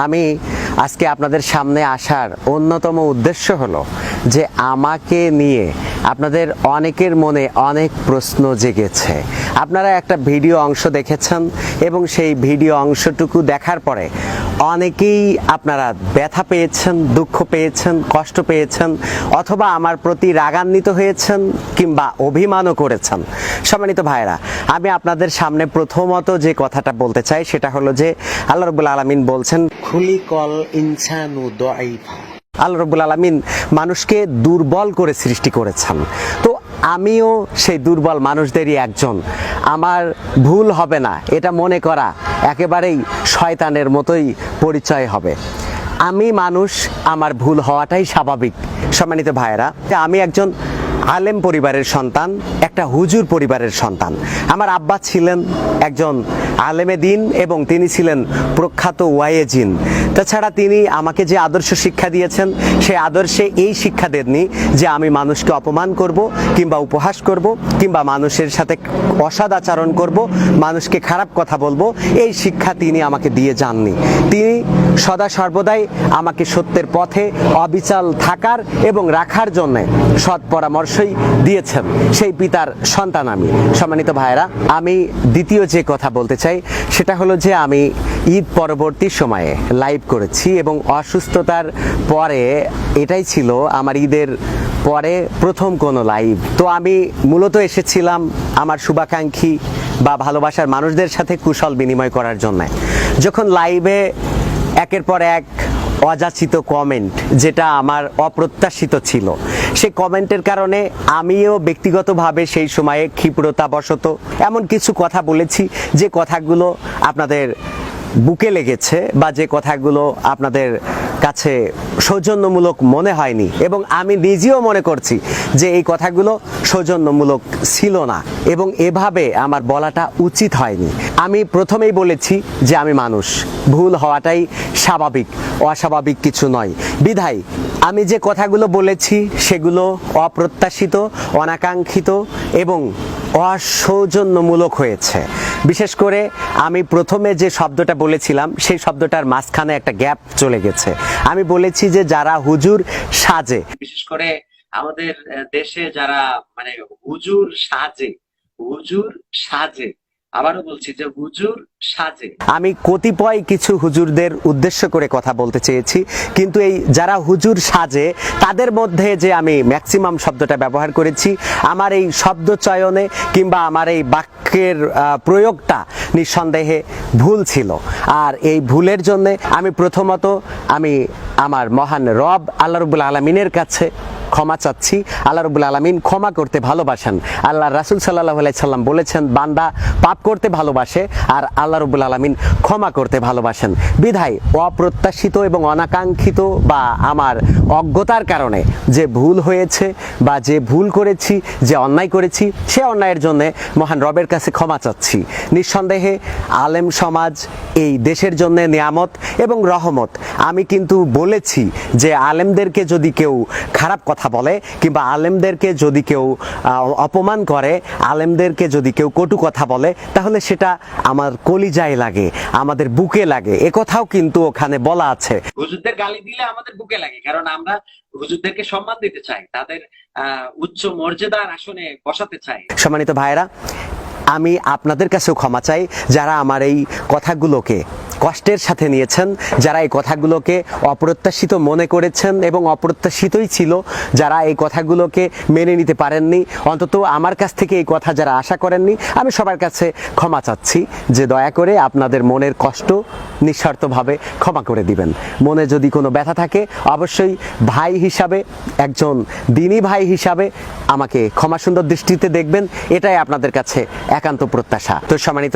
আমি আজকে আপনাদের সামনে আসার অন্যতম উদ্দেশ্য হলো যে আমাকে নিয়ে আপনাদের অনেকের মনে অনেক প্রশ্ন জেগেছে। আপনারা একটা ভিডিও অংশ দেখেছেন এবং সেই ভিডিও অংশটুকু দেখার পরে অনেকেই আপনারা ব্যথা পেয়েছেন, দুঃখ পেয়েছেন, কষ্ট পেয়েছেন, অথবা আমার প্রতি রাগান্বিত হয়েছেন কিংবা অভিমানও করেছেন। সম্মানিত ভাইরা, আমি আপনাদের সামনে প্রথমত যে কথাটা বলতে চাই সেটা হলো যে আল্লাহ রাব্বুল আলামিন বলছেন খুলিকল ইনসানু দাঈফা। আল্লাহ রাব্বুল আলামিন মানুষকে দুর্বল করে সৃষ্টি করেছেন। তো আমিও সেই দুর্বল মানুষদেরই একজন। আমার ভুল হবে না এটা মনে করা একেবারেই শয়তানের মতোই পরিচয় হবে। আমি মানুষ, আমার ভুল হওয়াটাই স্বাভাবিক। সম্মানিত ভাইয়েরা, আমি একজন আলেম পরিবারের সন্তান, একটা হুজুর পরিবারের সন্তান। আমার আব্বা ছিলেন একজন আলেমে দিন এবং তিনি ছিলেন প্রখ্যাত ওয়ায়েজিন। তাছাড়া তিনি আমাকে যে আদর্শ শিক্ষা দিয়েছেন সেই আদর্শে এই শিক্ষা দেননি যে আমি মানুষকে অপমান করব কিংবা উপহাস করব কিংবা মানুষের সাথে অসদাচরণ করব, মানুষকে খারাপ কথা বলবো, এই শিক্ষা তিনি আমাকে দিয়ে যাননি। তিনি সদা সর্বদাই আমাকে সত্যের পথে অবিচল থাকার এবং রাখার জন্যে সৎ পরামর্শই দিয়েছেন। সেই পিতার সন্তান আমি। সম্মানিত ভাইয়েরা, আমি দ্বিতীয় যে কথা বলতে চাই সেটা হলো যে আমি ঈদ পরবর্তী সময়ে লাইভ করেছি এবং অসুস্থতার পরে এটাই ছিল আমার ঈদের পরে প্রথম কোনো লাইভ। তো আমি মূলত এসেছিলাম আমার শুভাকাঙ্ক্ষী বা ভালোবাসার মানুষদের সাথে কুশল বিনিময় করার জন্য। যখন লাইভে একের পর এক অযাচিত কমেন্ট, যেটা আমার অপ্রত্যাশিত ছিল, সেই কমেন্টের কারণে আমিও ব্যক্তিগতভাবে সেই সময়ে ক্ষিপ্রতাবশত এমন কিছু কথা বলেছি যে কথাগুলো আপনাদের বুকে লেগেছে বা যে কথাগুলো আপনাদের কাছে সৌজন্যমূলক মনে হয়নি, এবং আমি নিজেও মনে করছি যে এই কথাগুলো সৌজন্যমূলক ছিল না এবং এভাবে আমার বলাটা উচিত হয়নি। আমি প্রথমেই বলেছি যে আমি মানুষ, ভুল হওয়াটাই স্বাভাবিক, অস্বাভাবিক কিছু নয়। বিধায় আমি যে কথাগুলো বলেছি সেগুলো অপ্রত্যাশিত, অনাকাঙ্ক্ষিত এবং অসৌজন্যমূলক হয়েছে। বিশেষ করে আমি প্রথমে যে শব্দটা বলেছিলাম সেই শব্দটার মাঝখানে একটা গ্যাপ চলে গেছে। আমি বলেছি যে যারা হুজুর সাজে, বিশেষ করে আমাদের দেশে যারা মানে হুজুর সাজে, হুজুর সাজে, আবারও বলছি যে হুজুর সাজে। আমি কতিপয় কিছু হুজুরদের উদ্দেশ্য করে কথা বলতে চেয়েছি, কিন্তু এই যারা হুজুর সাজে তাদের মধ্যে যে আমি ম্যাক্সিমাম শব্দটা ব্যবহার করেছি, আমার এই শব্দ চয়নে কিংবা আমার এই বাক্যের প্রয়োগটা নিঃসন্দেহে ভুল ছিল। আর এই ভুলের জন্যে আমি প্রথমত আমার মহান রব আল্লাহ রাব্বুল আলামিনের কাছে ক্ষমা চাচ্ছি। আল্লাহ রাব্বুল আলামিন ক্ষমা করতে ভালোবাসেন। আল্লাহ রাসূল সাল্লাল্লাহু আলাইহি সাল্লাম বলেছেন বান্দা পাপ করতে ভালোবাসে আর আল্লাহ রাব্বুল আলামিন ক্ষমা করতে ভালোবাসেন। বিধায় অপ্রত্যাশিত এবং অনাকাঙ্ক্ষিত বা আমার অজ্ঞতার কারণে যে ভুল হয়েছে বা যে ভুল করেছি, যে অন্যায় করেছি, সে অন্যায়ের জন্য মহান রবের কাছে ক্ষমা চাচ্ছি। নিঃসন্দেহে আলেম সমাজ এই দেশের জন্য নিয়ামত এবং রহমত। আমি কিন্তু বলেছি যে আলেমদেরকে যদি কেউ খারাপ কথা বলে কিংবা আলেমদেরকে যদি কেউ অপমান করে, আলেমদেরকে যদি কেউ কটু কথা বলে, তাহলে সেটা আমার কলিজায় লাগে, আমাদের বুকে লাগে। এ কথাও কিন্তু ওখানে বলা আছে। হুজুরদের গালি দিলে আমাদের বুকে লাগে, কারণ আমরা হুজুরদেরকে সম্মান দিতে চাই, তাদের উচ্চ মর্যাদার আসনে বসাতে চাই। সম্মানিত ভাইরা, আমি আপনাদের কাছেও ক্ষমা চাই যারা আমার এই কথাগুলোকে কষ্টের সাথে নিয়েছেন, যারা এই কথাগুলোকে অপ্রত্যাশিত মনে করেছেন এবং অপ্রত্যাশিতই ছিল, যারা এই কথাগুলোকে মেনে নিতে পারেননি, অন্তত আমার কাছ থেকে এই কথা যারা আশা করেননি, আমি সবার কাছে ক্ষমা চাচ্ছি যে দয়া করে আপনাদের মনের কষ্ট নিঃস্বার্থভাবে ক্ষমা করে দিবেন। মনে যদি কোনো ব্যথা থাকে অবশ্যই ভাই হিসাবে, একজন দিনী ভাই হিসাবে আমাকে ক্ষমা সুন্দর দৃষ্টিতে দেখবেন, এটাই আপনাদের কাছে একান্ত প্রত্যাশা। তো সম্মানিত